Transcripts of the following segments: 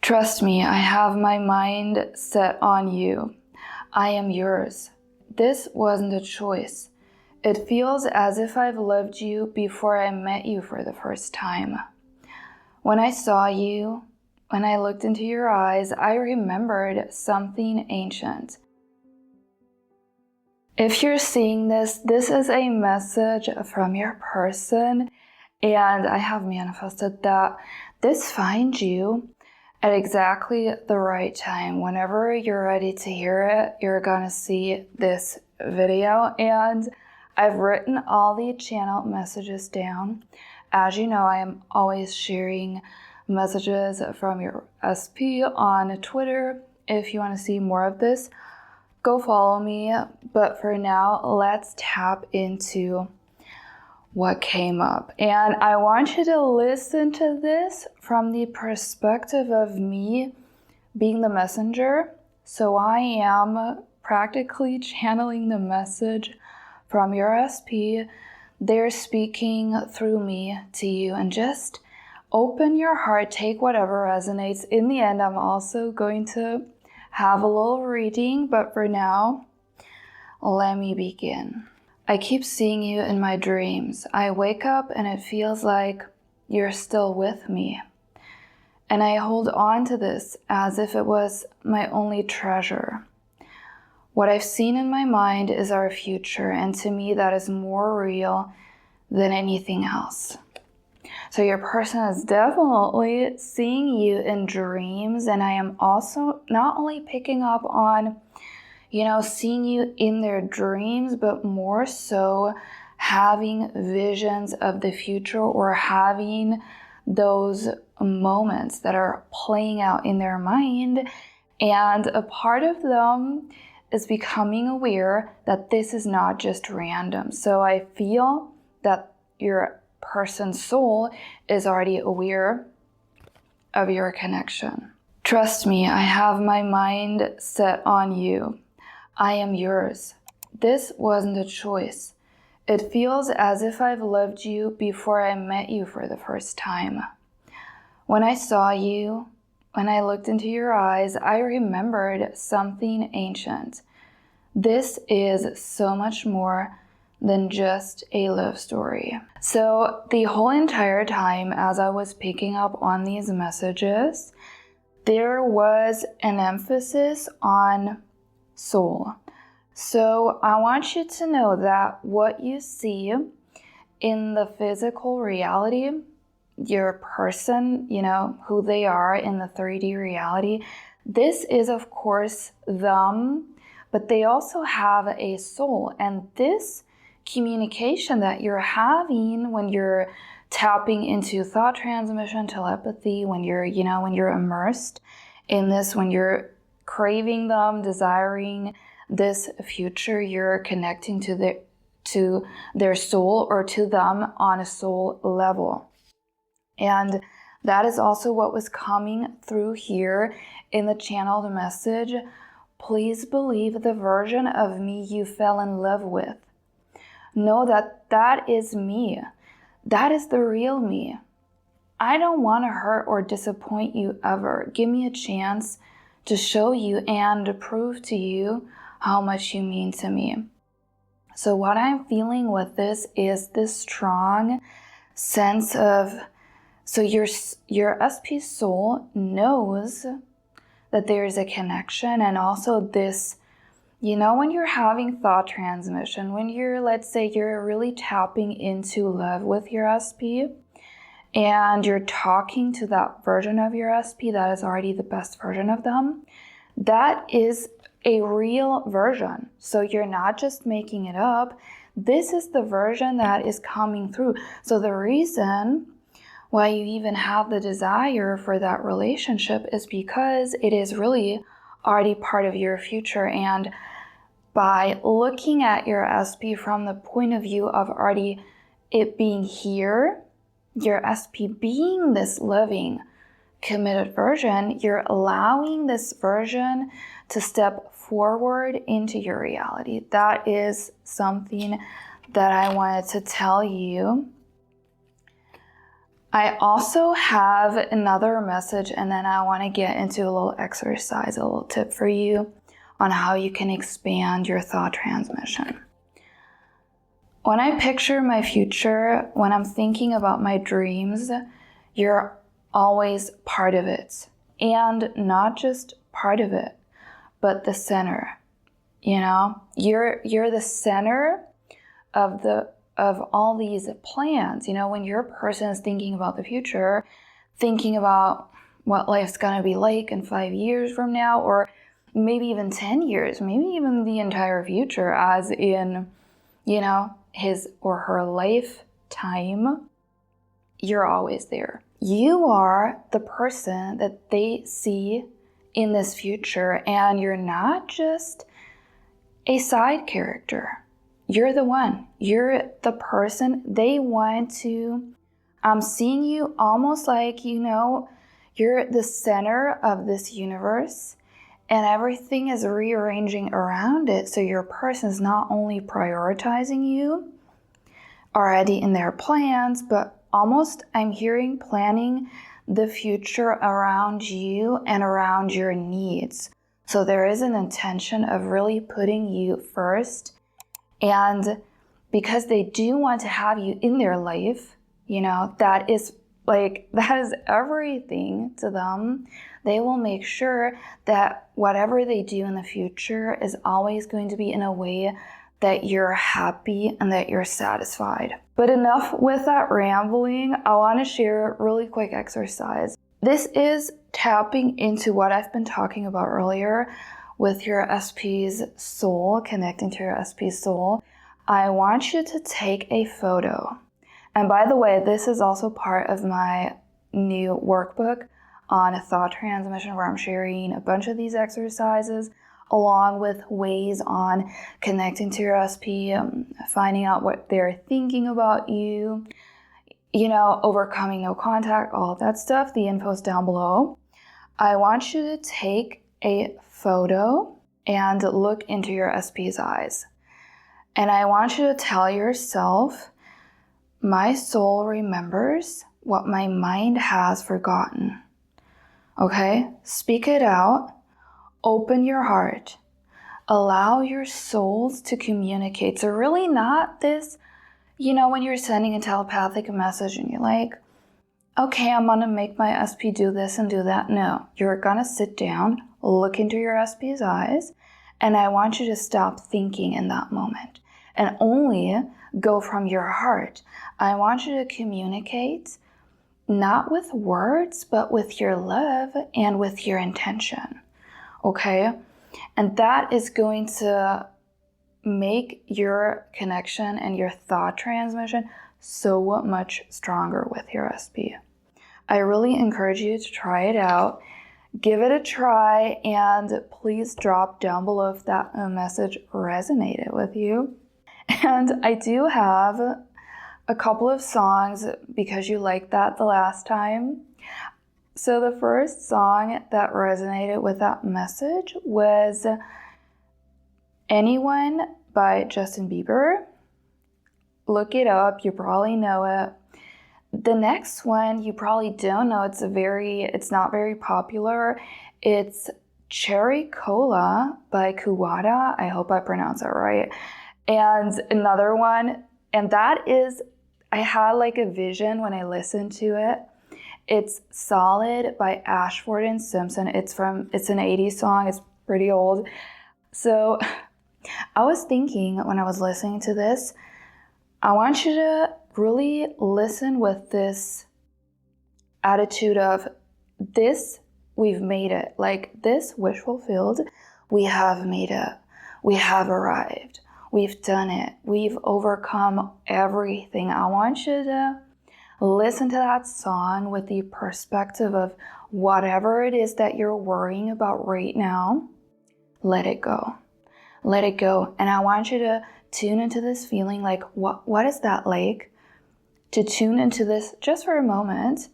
Trust me, I have my mind set on you. I am yours. This wasn't a choice. It feels as if I've loved you before I met you for the first time. When I saw you, when I looked into your eyes, I remembered something ancient. If you're seeing this, this is a message from your person, and I have manifested that this finds you at exactly the right time. Whenever you're ready to hear it, you're gonna see this video, and I've written all the channel messages down. As you know, I am always sharing messages from your SP on Twitter. If you want to see more of this, go follow me. But for now, let's tap into what came up. And I want you to listen to this from the perspective of me being the messenger. So I am practically channeling the message from your SP. They're speaking through me to you, and just open your heart, take whatever resonates. In the end, I'm also going to have a little reading, but for now, let me begin. I keep seeing you in my dreams. I wake up and it feels like you're still with me. And I hold on to this as if it was my only treasure. What I've seen in my mind is our future, and to me that is more real than anything else. So your person is definitely seeing you in dreams, and I am also not only picking up on, seeing you in their dreams, but more so having visions of the future or having those moments that are playing out in their mind. And a part of them is becoming aware that this is not just random. So I feel that your person's soul is already aware of your connection. Trust me, I have my mind set on you. I am yours. This wasn't a choice. It feels as if I've loved you before I met you for the first time. When I saw you, when I looked into your eyes, I remembered something ancient. This is so much more than just a love story. So the whole entire time as I was picking up on these messages, there was an emphasis on soul. So I want you to know that what you see in the physical reality, your person, who they are in the 3D reality, this is of course them, but they also have a soul. And this communication that you're having when you're tapping into thought transmission, telepathy, when you're immersed in this, when you're craving them, desiring this future, you're connecting to their soul or to them on a soul level. And that is also what was coming through here in the channeled message. Please believe the version of me you fell in love with. Know that that is me. That is the real me. I don't want to hurt or disappoint you ever. Give me a chance to show you and to prove to you how much you mean to me. So what I'm feeling with this is this strong sense of, so your SP soul knows that there is a connection, and also this, when you're having thought transmission, when let's say you're really tapping into love with your SP, and you're talking to that version of your SP that is already the best version of them, that is a real version. So you're not just making it up. This is the version that is coming through. So the reason why you even have the desire for that relationship is because it is really already part of your future. And by looking at your SP from the point of view of already it being here, your SP being this loving, committed version, you're allowing this version to step forward into your reality. That is something that I wanted to tell you. I also have another message, and then I want to get into a little exercise, a little tip for you on how you can expand your thought transmission. When I picture my future, when I'm thinking about my dreams, you're always part of it. And not just part of it, but the center. You know, you're the center of all these plans. You know, when your person is thinking about the future, thinking about what life's gonna be like in 5 years from now, or maybe even 10 years, maybe even the entire future, as in, you know, his or her lifetime, you're always there. You are the person that they see in this future, and you're not just a side character. You're the one. You're the person they want to. I'm seeing you almost like, you know, you're the center of this universe, and everything is rearranging around it. So your person is not only prioritizing you already in their plans, but almost I'm hearing planning the future around you and around your needs. So there is an intention of really putting you first. And because they do want to have you in their life, you know, that is everything to them. They will make sure that whatever they do in the future is always going to be in a way that you're happy and that you're satisfied. But enough with that rambling. I want to share a really quick exercise. This is tapping into what I've been talking about earlier with your SP's soul, connecting to your SP's soul. I want you to take a photo. And by the way, this is also part of my new workbook on thought transmission, where I'm sharing a bunch of these exercises along with ways on connecting to your SP, finding out what they're thinking about you, you know, overcoming no contact, all of that stuff. The info's down below. I want you to take a photo and look into your SP's eyes. And I want you to tell yourself, my soul remembers what my mind has forgotten. Okay? Speak it out. Open your heart. Allow your souls to communicate. So really not this, you know, when you're sending a telepathic message and you're like, okay, I'm gonna make my SP do this and do that. No, you're gonna sit down, look into your SP's eyes, and I want you to stop thinking in that moment and only go from your heart. I want you to communicate not with words, but with your love and with your intention. Okay? And that is going to make your connection and your thought transmission so much stronger with your SP. I really encourage you to try it out. Give it a try, and please drop down below if that message resonated with you. And I do have a couple of songs because you liked that the last time. So the first song that resonated with that message was Anyone by Justin Bieber. Look it up, you probably know it. The next one you probably don't know, it's not very popular. It's Cherry Cola by Kuwata. I hope I pronounced that right. And another one, and that is, I had like a vision when I listened to it. It's Solid by Ashford and Simpson. It's an 80s song. It's pretty old. So I was thinking when I was listening to this, I want you to really listen with this attitude of this, we've made it. Like this wish fulfilled, we have made it. We have arrived. We've done it. We've overcome everything. I want you to listen to that song with the perspective of whatever it is that you're worrying about right now, let it go. Let it go. And I want you to tune into this feeling like, what is that like? To tune into this just for a moment,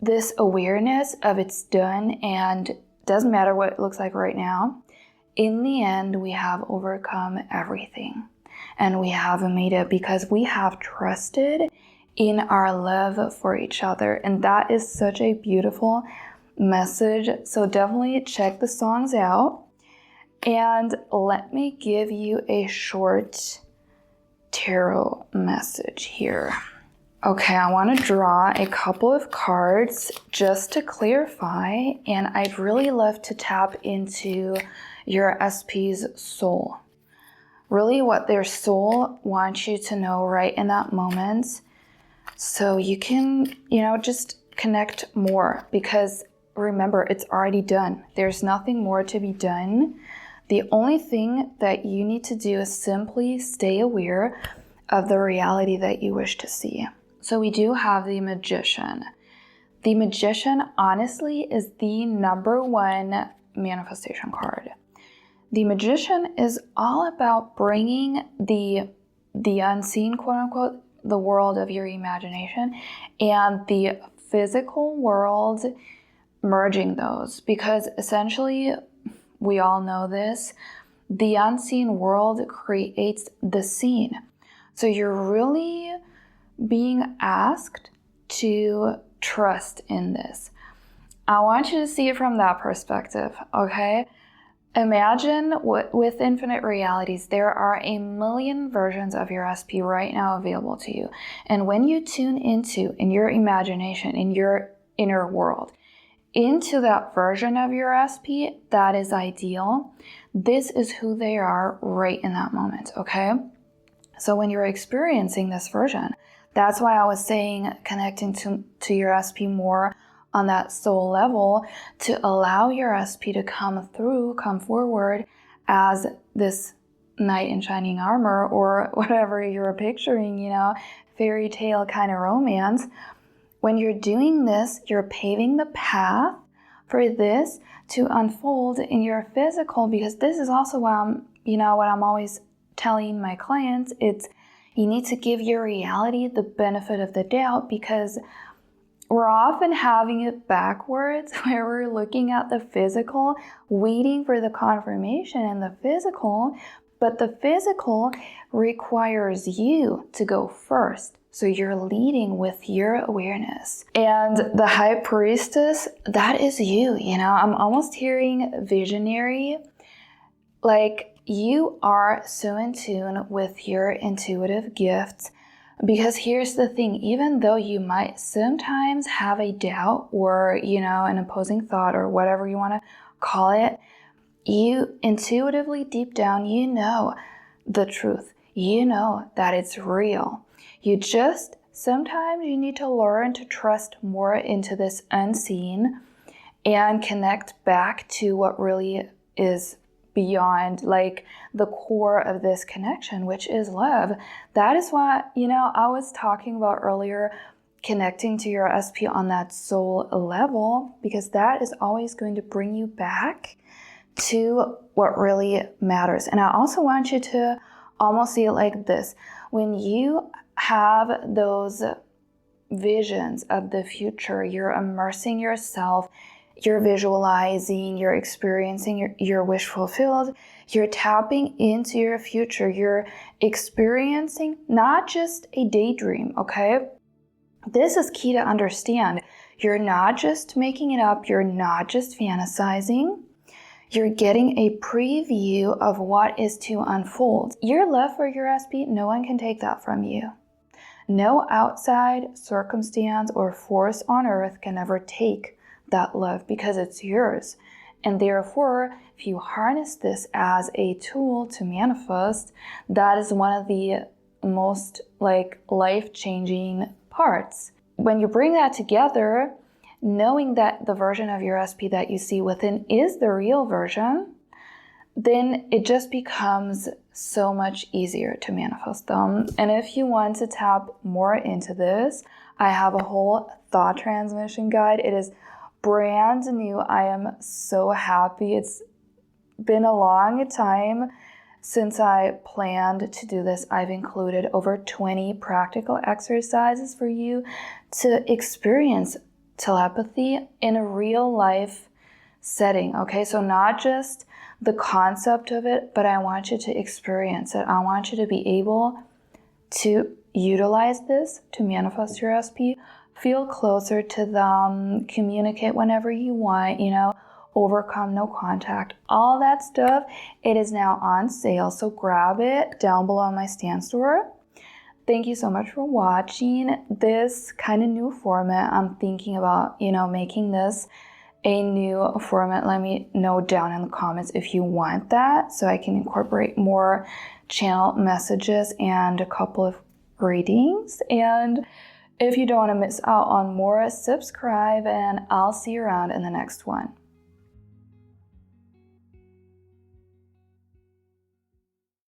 this awareness of it's done and doesn't matter what it looks like right now. In the end, we have overcome everything and we have made it because we have trusted in our love for each other. And that is such a beautiful message. So definitely check the songs out. And let me give you a short tarot message here. Okay, I want to draw a couple of cards just to clarify, and I'd really love to tap into your SP's soul. Really what their soul wants you to know right in that moment, so you can, just connect more, because remember, it's already done. There's nothing more to be done. The only thing that you need to do is simply stay aware of the reality that you wish to see. So we do have the Magician. The Magician, honestly, is the number one manifestation card. The Magician is all about bringing the unseen, quote unquote, the world of your imagination, and the physical world, merging those. Because essentially, we all know this, the unseen world creates the seen. So you're really being asked to trust in this. I want you to see it from that perspective, okay? Imagine with infinite realities, there are a million versions of your SP right now available to you. And when you tune into, in your imagination, in your inner world, into that version of your SP that is ideal, this is who they are right in that moment, okay? So when you're experiencing this version, that's why I was saying connecting to your SP more on that soul level, to allow your SP to come forward as this knight in shining armor, or whatever you're picturing, fairy tale kind of romance. When you're doing this, you're paving the path for this to unfold in your physical, because this is also what I'm always telling my clients. It's, you need to give your reality the benefit of the doubt, because we're often having it backwards, where we're looking at the physical, waiting for the confirmation in the physical, but the physical requires you to go first. So you're leading with your awareness. And the High Priestess, that is you, I'm almost hearing visionary. Like, you are so in tune with your intuitive gifts, because here's the thing, even though you might sometimes have a doubt or, an opposing thought, or whatever you want to call it, you intuitively, deep down, you know the truth. You know that it's real. Sometimes you need to learn to trust more into this unseen and connect back to what really is beyond, like, the core of this connection, which is love. That is why, I was talking about earlier, connecting to your SP on that soul level, because that is always going to bring you back to what really matters. And I also want you to almost see it like this. When you have those visions of the future, you're immersing yourself, you're visualizing, you're experiencing your wish fulfilled, you're tapping into your future, you're experiencing not just a daydream, okay? This is key to understand. You're not just making it up, you're not just fantasizing, you're getting a preview of what is to unfold. Your love for your SP, no one can take that from you. No outside circumstance or force on earth can ever take that love, because it's yours. And therefore, if you harness this as a tool to manifest, that is one of the most life-changing parts. When you bring that together, knowing that the version of your SP that you see within is the real version, then it just becomes so much easier to manifest them. And if you want to tap more into this, I have a whole thought transmission guide. It is brand new. I am so happy. It's been a long time since I planned to do this. I've included over 20 practical exercises for you to experience telepathy in a real life setting. Okay, so not just the concept of it, but I want you to experience it. I want you to be able to, utilize this to manifest your SP, feel closer to them, communicate whenever you want, overcome no contact, all that stuff. It is now on sale, so grab it down below on my Stan store. Thank you so much for watching this kind of new format. I'm thinking about, making this a new format. Let me know down in the comments if you want that, so I can incorporate more channel messages and a couple of readings. And if you don't want to miss out on more, subscribe, and I'll see you around in the next one.